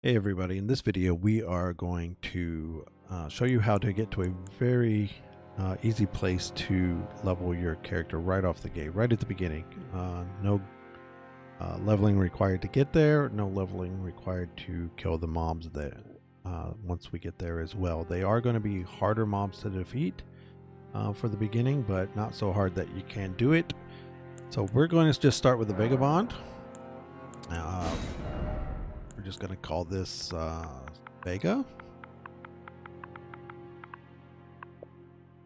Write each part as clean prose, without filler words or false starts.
Hey everybody, in this video we are going to show you how to get to a very easy place to level your character right off the gate, right at the beginning. No leveling required to get there, no leveling required to kill the mobs that once we get there as well. They are going to be harder mobs to defeat for the beginning, but not so hard that you can't do it. So we're going to just start with the Vagabond. We're just going to call this Vega.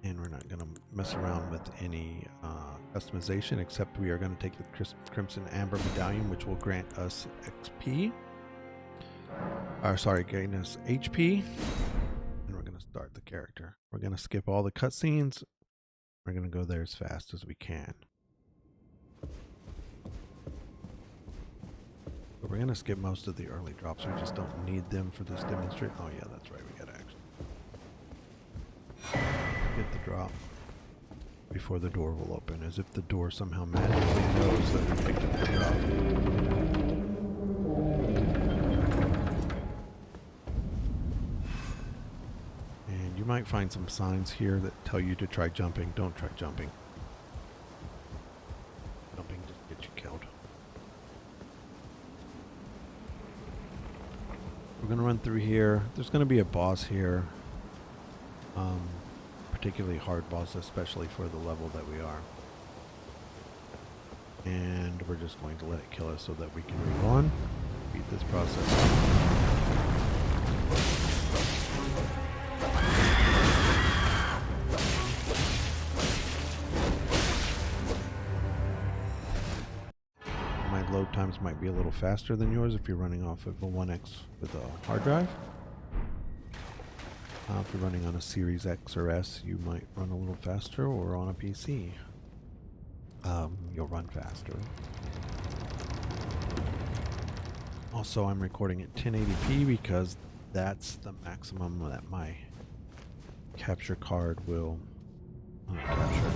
And we're not going to mess around with any customization, except we are going to take the Crimson Amber Medallion, which will grant us XP. Gain us HP. And we're going to start the character. We're going to skip all the cutscenes. We're going to go there as fast as we can. But we're going to skip most of the early drops. We just don't need them for this demonstration. Oh yeah, that's right. We got to actually get the drop before the door will open, as if the door somehow magically knows that we picked up the drop. And you might find some signs here that tell you to try jumping. Don't try jumping. Jumping just gets you killed. We're going to run through here. There's going to be a boss here. Particularly hard boss, especially for the level that we are. And we're just going to let it kill us so that we can move on. Beat this process. My load times might be a little faster than yours if you're running off of a 1X with a hard drive. If you're running on a Series X or S, you might run a little faster, or on a PC. You'll run faster. Also, I'm recording at 1080p because that's the maximum that my capture card will capture.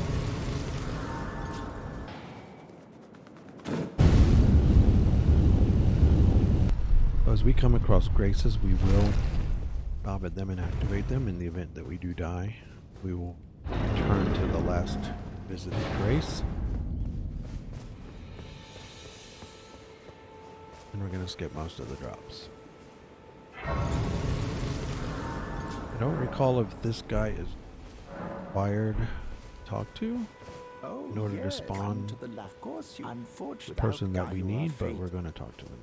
As we come across graces, we will stop at them and activate them. In the event that we do die, we will return to the last visited grace. And we're going to skip most of the drops. I don't recall if this guy is required to talk to in order to spawn the person that we need, but we're going to talk to them.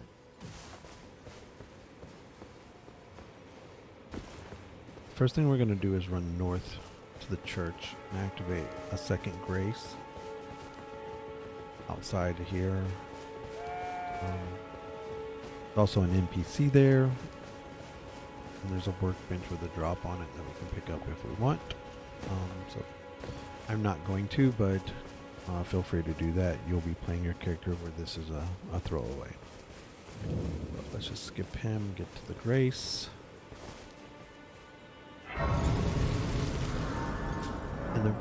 First thing we're going to do is run north to the church and activate a second grace outside here. There's also an NPC there, and there's a workbench with a drop on it that we can pick up if we want. So I'm not going to, but feel free to do that. You'll be playing your character where this is a throwaway. So let's just skip him, get to the grace. And then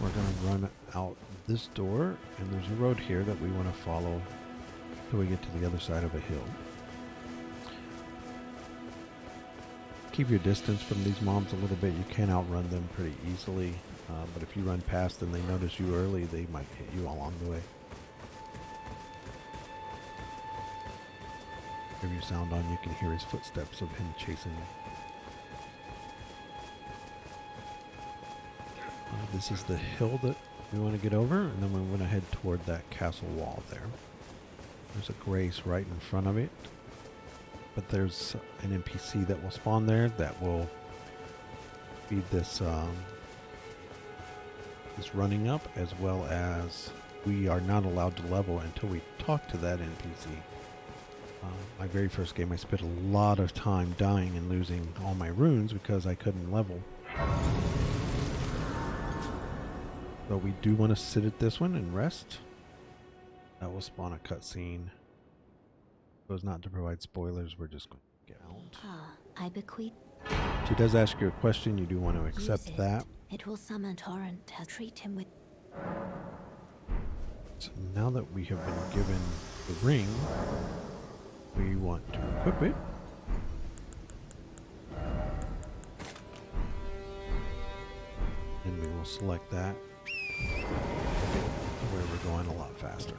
we're going to run out this door, and there's a road here that we want to follow till we get to the other side of a hill. Keep your distance from these mobs a little bit. You can outrun them pretty easily, but if you run past and they notice you early, they might hit you along the way. If you sound on, you can hear his footsteps of him chasing you. This is the hill that we want to get over, and then we want to head toward that castle wall there. There's a grace right in front of it, but there's an NPC that will spawn there that will feed this this running up, as well as we are not allowed to level until we talk to that NPC. My very first game, I spent a lot of time dying and losing all my runes because I couldn't level. So we do want to sit at this one and rest. That will spawn a cutscene. So as not to provide spoilers, we're just going to get out. I bequeath. She does ask you a question. You do want to accept that. It will summon torrent to treat him with. So now that we have been given the ring, we want to equip it. And we will select that to get to where we're going a lot faster.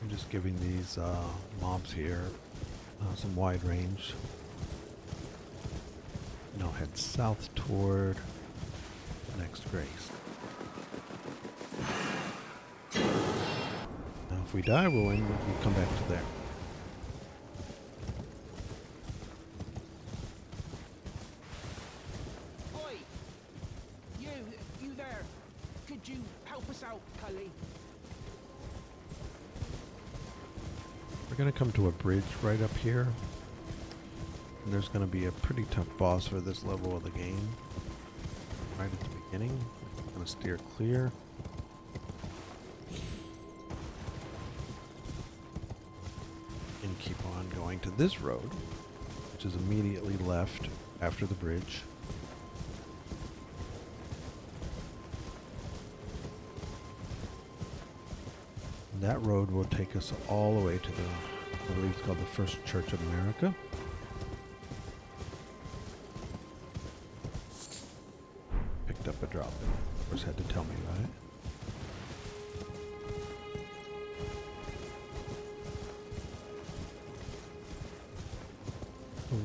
I'm just giving these mobs here some wide range. And I'll head south toward the next grace. Now if we die, we'll come back to there. Oi! You there. Could you help us out, Cully? We're going to come to a bridge right up here. And there's going to be a pretty tough boss for this level of the game. Right at the beginning. I'm going to steer clear. And keep on going to this road, which is immediately left after the bridge. And that road will take us all the way to the, I believe it's called the First Church of America. Picked up a drop. Of course, had to tell me about it.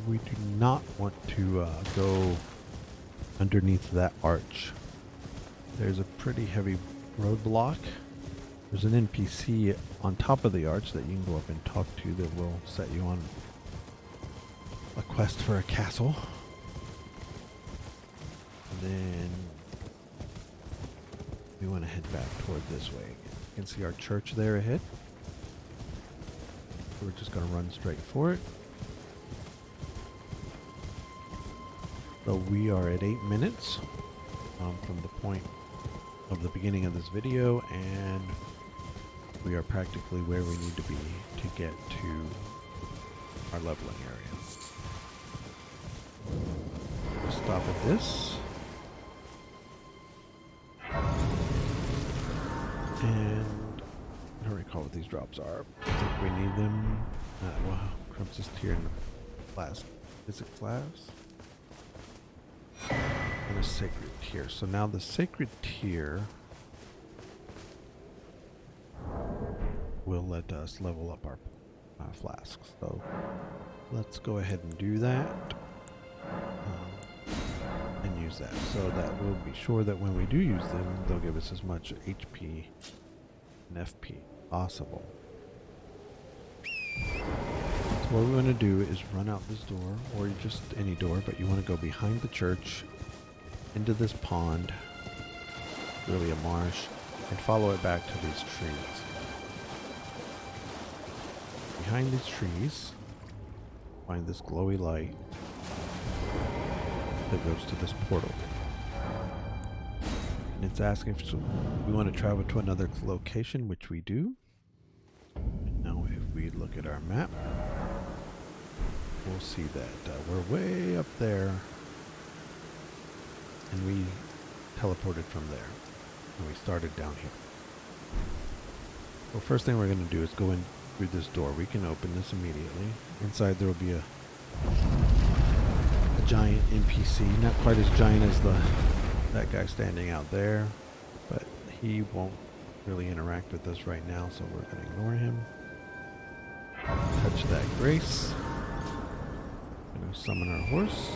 We do not want to go underneath that arch. There's a pretty heavy roadblock. There's an NPC on top of the arch that you can go up and talk to that will set you on a quest for a castle. And then we want to head back toward this way. You can see our church there ahead. We're just going to run straight for it. So we are at 8 minutes from the point of the beginning of this video, and we are practically where we need to be to get to our leveling area. Stop at this. And I don't recall what these drops are. I think we need them. Wow, Crimson Tier in the class. Is it class? And a sacred tier. So now the sacred tier will let us level up our flasks. So let's go ahead and do that and use that. So that we'll be sure that when we do use them, they'll give us as much HP and FP possible. So what we want to do is run out this door, or just any door, but you want to go behind the church into this pond, really a marsh, and follow it back to these trees. Behind these trees, find this glowy light that goes to this portal. And it's asking if we want to travel to another location, which we do. And now if we look at our map, we'll see that we're way up there. And we teleported from there. And we started down here. Well, first thing we're going to do is go in through this door. We can open this immediately. Inside there will be a giant NPC. Not quite as giant as that guy standing out there. But he won't really interact with us right now, so we're going to ignore him. Touch that grace. Going to summon our horse.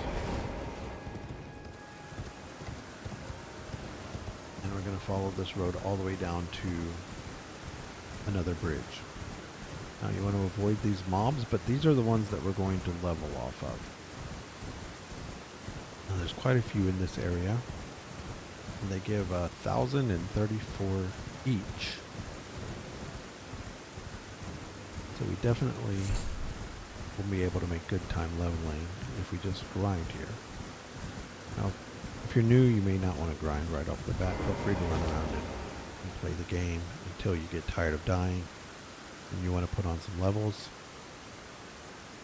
And we're going to follow this road all the way down to another bridge. Now you want to avoid these mobs, but these are the ones that we're going to level off of. Now there's quite a few in this area. And they give 1,034 each. So we definitely will be able to make good time leveling if we just grind here. Now, if you're new, you may not want to grind right off the bat. Feel free to run around and play the game until you get tired of dying and you want to put on some levels.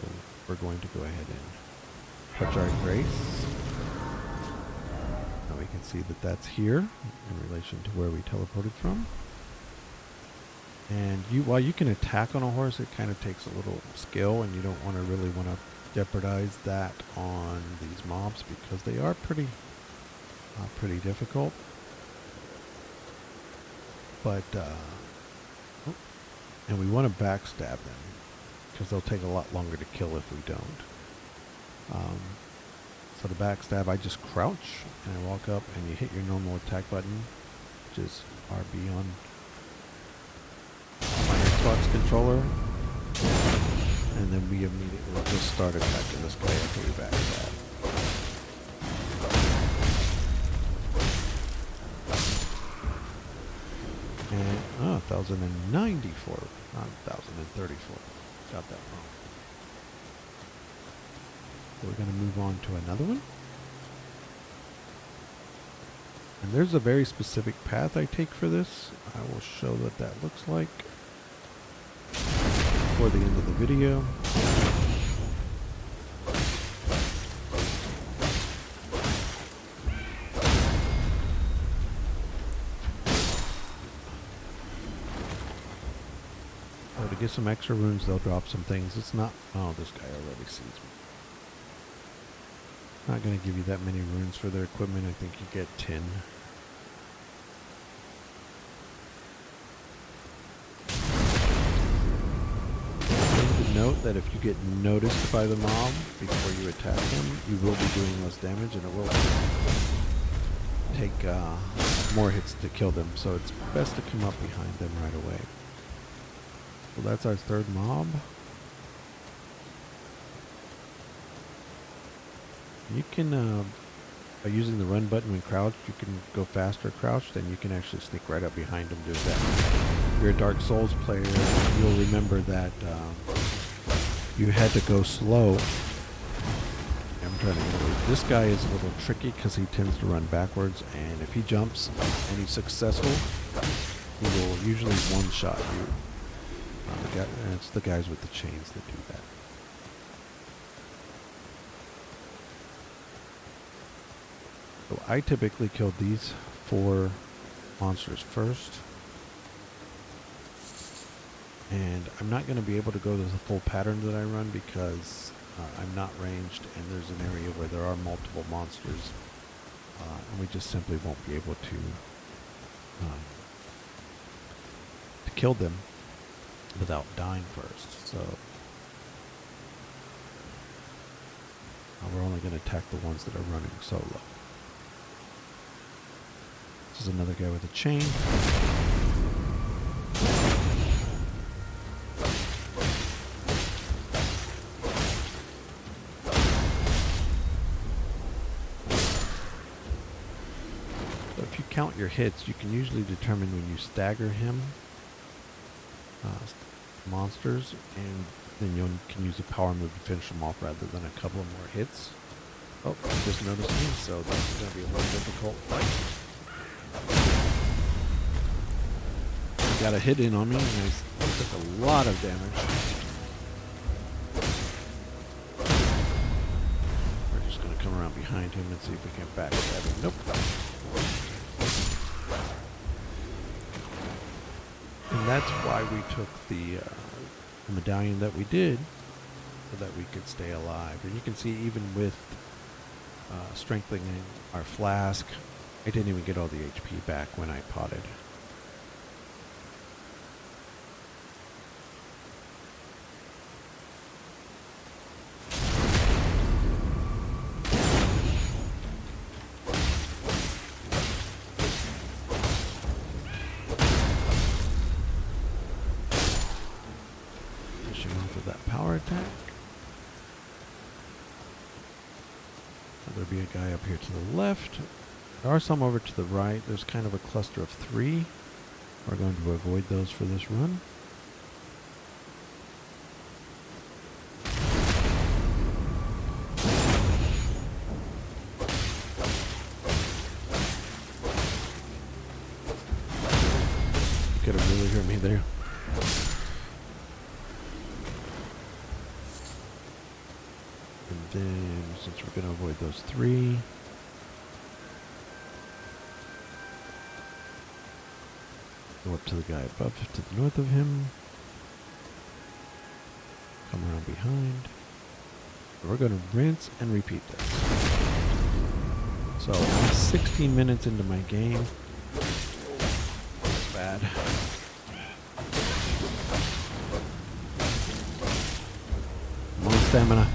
So we're going to go ahead and touch our grace. Now we can see that that's here in relation to where we teleported from. And while you can attack on a horse, it kind of takes a little skill, and you don't really want to jeopardize that on these mobs because they are pretty difficult. But and we want to backstab them because they'll take a lot longer to kill if we don't. So to backstab, I just crouch and I walk up, and you hit your normal attack button, which is RB on my Xbox controller, and then we immediately just start attacking this guy after we backstab. And 1094, not 1034. Got that wrong. So we're going to move on to another one. And there's a very specific path I take for this. I will show what that looks like before the end of the video. So to get some extra runes, they'll drop some things. It's not... Oh, this guy already sees me. Not going to give you that many runes for their equipment. I think you get 10. Note that if you get noticed by the mob before you attack him, you will be doing less damage, and it will take more hits to kill them, so it's best to come up behind them right away. So that's our third mob. You can, by using the run button when crouched, you can go faster crouched, and you can actually sneak right up behind them doing that. If you're a Dark Souls player, you'll remember that you had to go slow. I'm trying to remember. This guy is a little tricky because he tends to run backwards, and if he jumps and he's successful, he will usually one-shot you. It's the guys with the chains that do that. So I typically killed these 4 monsters first. And I'm not going to be able to go to the full pattern that I run because I'm not ranged, and there's an area where there are multiple monsters. And we just simply won't be able to kill them without dying first. So we're only going to attack the ones that are running solo. This is another guy with a chain. So if you count your hits, you can usually determine when you stagger him, monsters, and then you can use a power move to finish them off rather than a couple of more hits. Oh, I just noticed me, so this is going to be a more difficult fight. Got a hit in on me, and I took a lot of damage. We're just going to come around behind him and see if we can backstab him. Nope. And that's why we took the medallion that we did, so that we could stay alive. And you can see even with strengthening our flask, I didn't even get all the HP back when I potted. Attack. There'll be a guy up here to the left. There are some over to the right. There's kind of a cluster of 3. We're going to avoid those for this run. You could have really hurt me there. Then, since we're going to avoid those 3, Go up to the guy above, to the north of him. Come around behind. We're going to rinse and repeat this. So I'm 16 minutes into my game. That's bad. More stamina.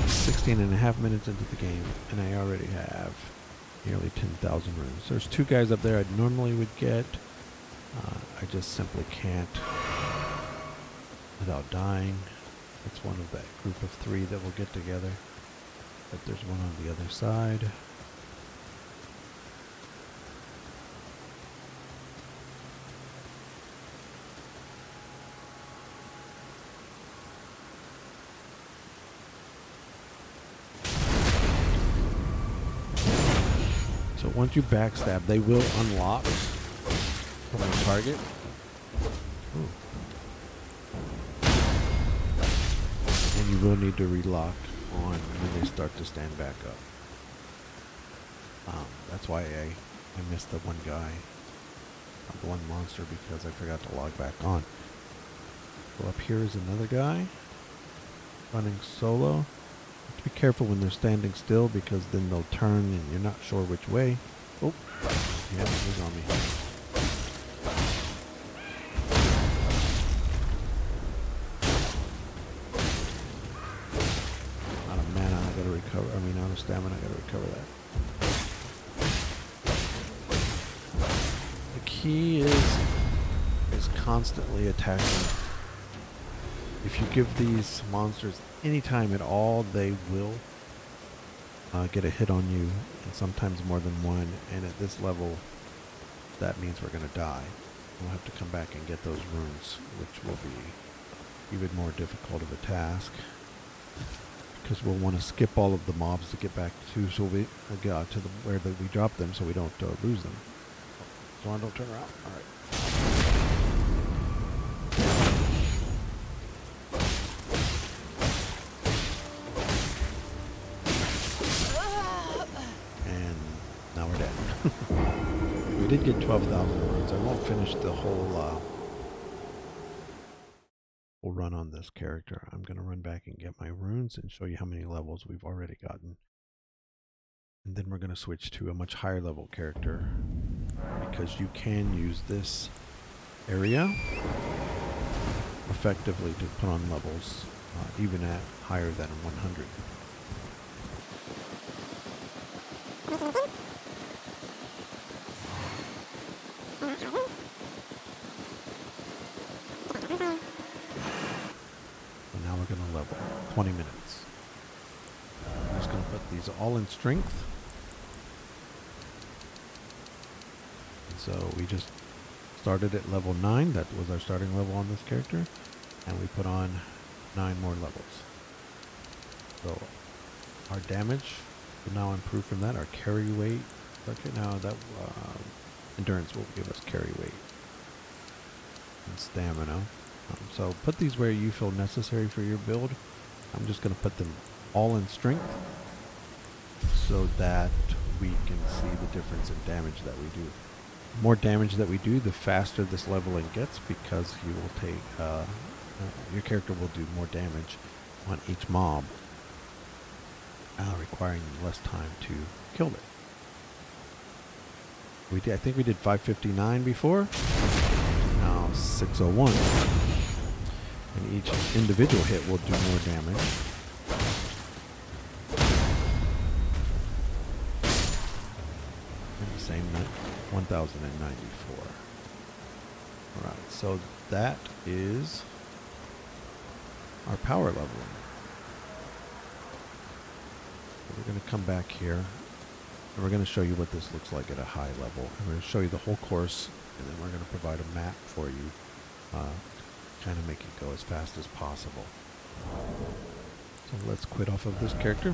16 and a half minutes into the game, and I already have nearly 10,000 runes. There's two guys up there I normally would get. I just simply can't without dying. It's one of that group of three that will get together. But there's one on the other side. So once you backstab, they will unlock from the target. Ooh. And you will need to relock on when they start to stand back up. That's why I missed the one guy, the one monster, because I forgot to log back on. So up here is another guy running solo. Have to be careful when they're standing still, because then they'll turn and you're not sure which way. Oh, yeah, he's on me. Out of mana, I gotta recover. Out of stamina, I gotta recover that. The key is constantly attacking. If you give these monsters any time at all, they will get a hit on you, and sometimes more than one. And at this level, that means we're going to die. We'll have to come back and get those runes, which will be even more difficult of a task, because we'll want to skip all of the mobs to get back to, so we get to where we drop them, so we don't lose them. So I don't turn around. All right. We did get 12,000 runes. I won't finish the whole run on this character. I'm going to run back and get my runes and show you how many levels we've already gotten. And then we're going to switch to a much higher level character, because you can use this area effectively to put on levels even at higher than 100. Now we're going to level 20 minutes. I'm just going to put these all in strength. And so we just started at level 9. That was our starting level on this character. And we put on 9 more levels. So our damage will now improve from that. Our carry weight. Okay, now that endurance will give us carry weight. And stamina. So put these where you feel necessary for your build. I'm just going to put them all in strength, so that we can see the difference in damage that we do. The more damage that we do, the faster this leveling gets, because you will take your character will do more damage on each mob, requiring less time to kill it. I think we did 559 before. Now 601. And each individual hit will do more damage. And the same 1094. Alright, so that is our power leveling. So we're going to come back here, and we're going to show you what this looks like at a high level. And we're going to show you the whole course, and then we're going to provide a map for you. Kind of make it go as fast as possible. So let's quit off of this character.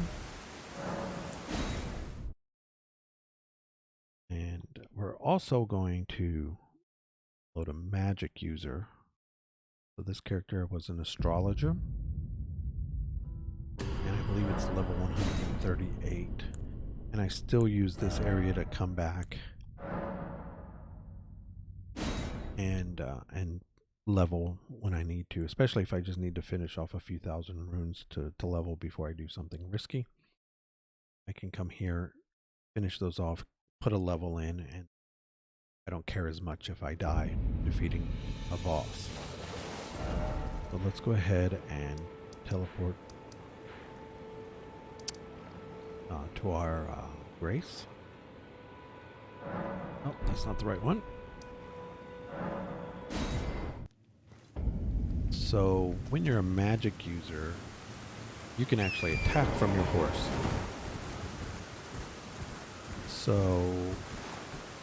And we're also going to load a magic user. So this character was an astrologer. And I believe it's level 138. and I still use this area to come back and level when I need to, especially if I just need to finish off a few thousand runes to level before I do something risky. I can come here, finish those off, put a level in, and I don't care as much if I die defeating a boss. So let's go ahead and teleport to our grace. Oh, that's not the right one. So when you're a magic user, you can actually attack from your horse. So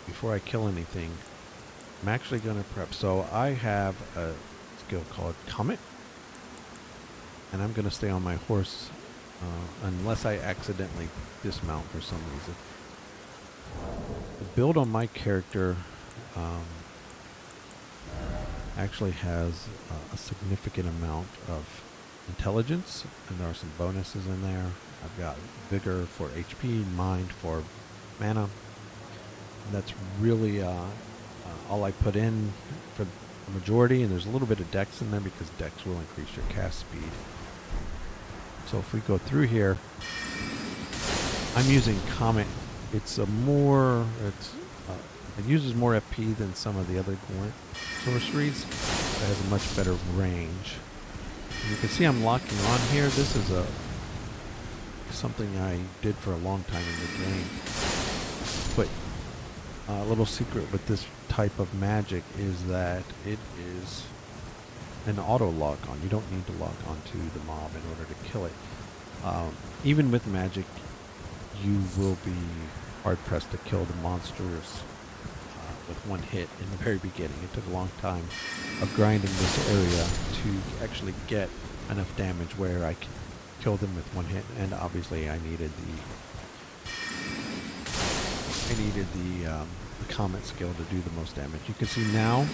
before I kill anything, I'm actually going to prep. So I have a skill called Comet, and I'm going to stay on my horse unless I accidentally dismount for some reason. The build on my character actually has a significant amount of intelligence, and there are some bonuses in there. I've got vigor for HP, mind for mana. And that's really all I put in for the majority, and there's a little bit of dex in there because dex will increase your cast speed. So if we go through here, I'm using Comet. It's a more, it uses more FP than some of the other Gwent sorceries. It has a much better range. And you can see I'm locking on here. This is something I did for a long time in the game. But a little secret with this type of magic is that it is an auto lock on. You don't need to lock onto the mob in order to kill it. Even with magic, you will be hard pressed to kill the monsters with one hit in the very beginning. It took a long time of grinding this area to actually get enough damage where I could kill them with one hit, and obviously I needed the Comet skill to do the most damage. You can see now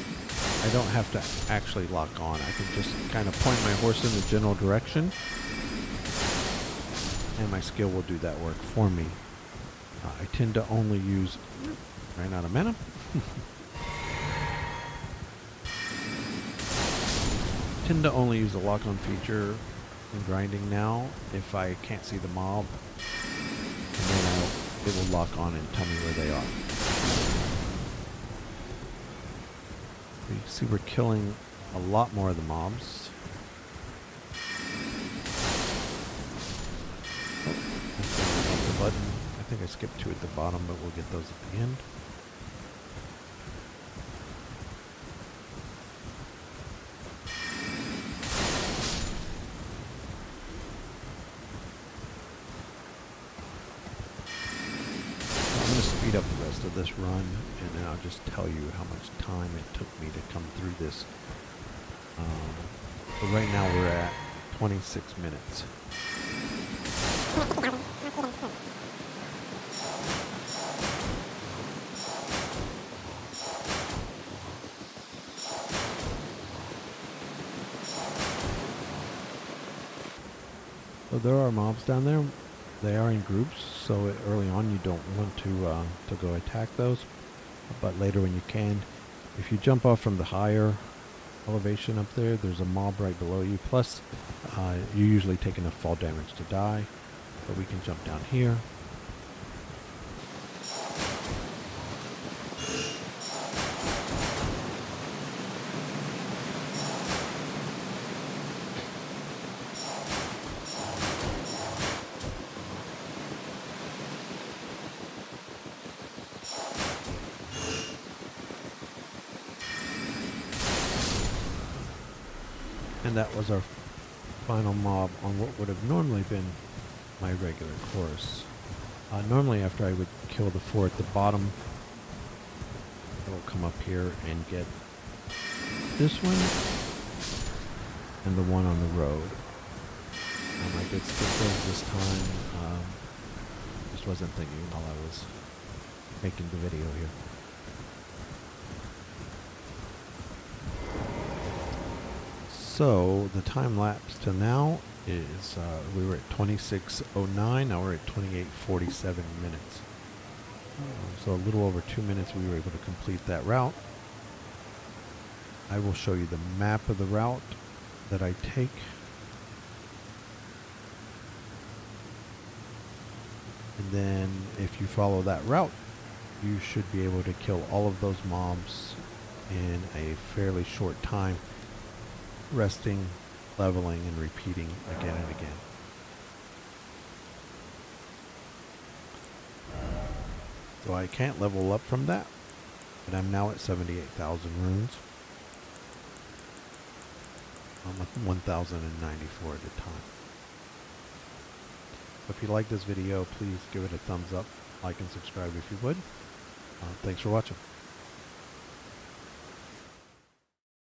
I don't have to actually lock on. I can just kind of point my horse in the general direction, and my skill will do that work for me. I tend to only use... Ran out of mana. Tend to only use the lock-on feature in grinding now if I can't see the mob, and then it will lock on and tell me where they are. You see we're killing a lot more of the mobs. Oh, that's the button. I think I skipped two at the bottom, but we'll get those at the end. Speed up the rest of this run, and then I'll just tell you how much time it took me to come through this. So right now we're at 26 minutes. So there are mobs down there. They are in groups, so early on you don't want to go attack those, but later when you can. If you jump off from the higher elevation up there, there's a mob right below you, plus you usually take enough fall damage to die, but we can jump down here. And that was our final mob on what would have normally been my regular course. Normally after I would kill the four at the bottom, I will come up here and get this one and the one on the road. I did skip those this time. Just wasn't thinking while I was making the video here. So the time lapse to now is we were at 26:09. Now we're at 28:47 minutes. So a little over 2 minutes we were able to complete that route. I will show you the map of the route that I take. And then if you follow that route, you should be able to kill all of those mobs in a fairly short time, resting, leveling, and repeating again and again. So I can't level up from that, but I'm now at 78,000 runes. I'm at 1,094 at a time. So if you like this video, please give it a thumbs up, like and subscribe if you would. Thanks for watching.